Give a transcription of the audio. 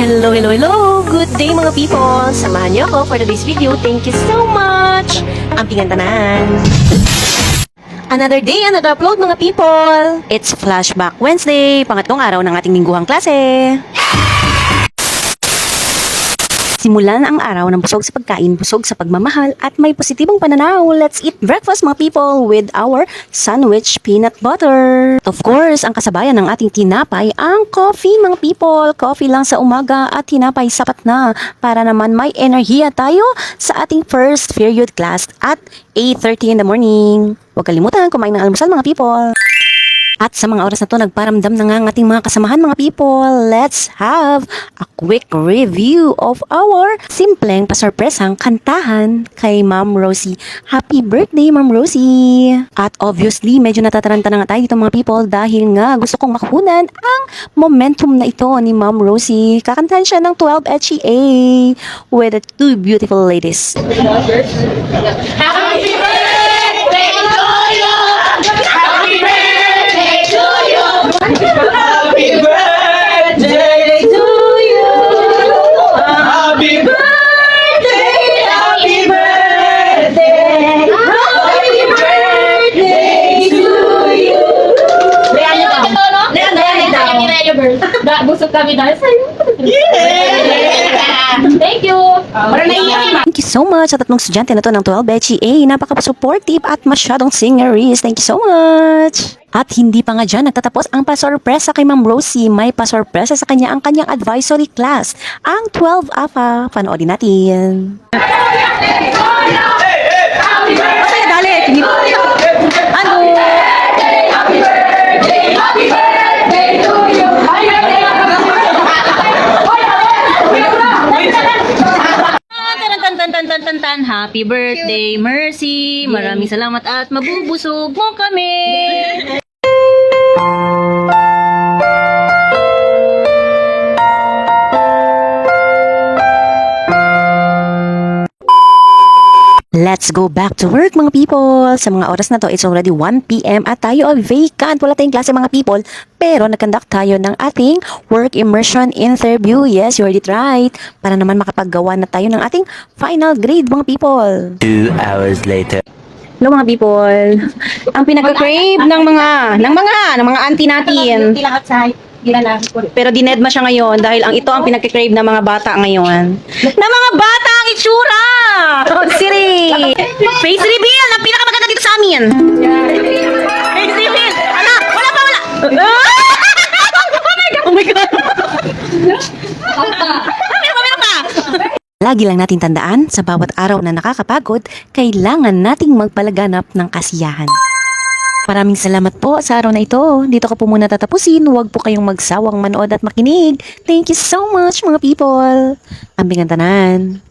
Hello, hello, hello! Good day mga people! Samahan niyo ako for today's video. Thank you so much! Ampingan tanan! Another day, another upload mga people! It's Flashback Wednesday, pangatlong araw ng ating lingguhang klase. Simulan ang araw ng busog sa pagkain, busog sa pagmamahal, at may positibong pananaw. Let's eat breakfast mga people with our sandwich peanut butter. Of course, ang kasabayan ng ating tinapay, ang coffee mga people. Coffee lang sa umaga at tinapay sapat na para naman may enerhiya tayo sa ating first period class at 8:30 in the morning. Huwag kalimutan kumain ng almusal mga people. At sa mga oras na to, nagparamdam na nga ang ating mga kasamahan mga people. Let's have a quick review of our simpleng pasorpresang kantahan kay Ma'am Rosie. Happy birthday Ma'am Rosie! At obviously, medyo natataranta na nga tayo dito mga people dahil nga gusto kong makunan ang momentum na ito ni Ma'am Rosie. Kakantahan siya ng 12 HEA with the two beautiful ladies. Happy birthday to you! Happy birthday to you! Happy birthday to you! Happy birthday! Happy birthday! Happy birthday to you! Busog kami dahil sa'yo. Thank you. Thank you so much sa tatlong estudyante na to ng 12 HEA. Napaka-supportive at masyadong singeries. Thank you so much. At hindi pa nga dyan nagtatapos ang pasorpresa kay Ma'am Rosie. May pasorpresa sa kanya ang kanyang advisory class, ang 12 AFA. Panoodin natin. Masaya dali. Ano? Tan, happy birthday, Mercy. Maraming salamat at mabubusog mo kami. Let's go back to work mga people. Sa mga oras na to, it's already 1 PM at tayo ay vacant. Wala tayong klase mga people. Pero nag-conduct tayo ng ating work immersion interview. Yes, you heard it right. Para naman makapaggawa na tayo ng ating final grade mga people. 2 hours later. Hello mga people. Ang pinag-crave ng mga auntie natin. Pero dinedma siya ngayon dahil ito ang pinag-crave ng mga bata ngayon. Na mga bata ang itsura! Oh, Siri! Face reveal! Ang pinakamaganda dito sa amin! Face reveal! Ala! Wala pa! Wala! Oh my God! Meron pa! Lagi lang natin tandaan, sa bawat araw na nakakapagod, kailangan nating magpalaganap ng kasiyahan. Maraming salamat po sa araw na ito. Dito ko po muna tatapusin. Huwag po kayong magsawang manood at makinig. Thank you so much mga people. Ambingan tanan.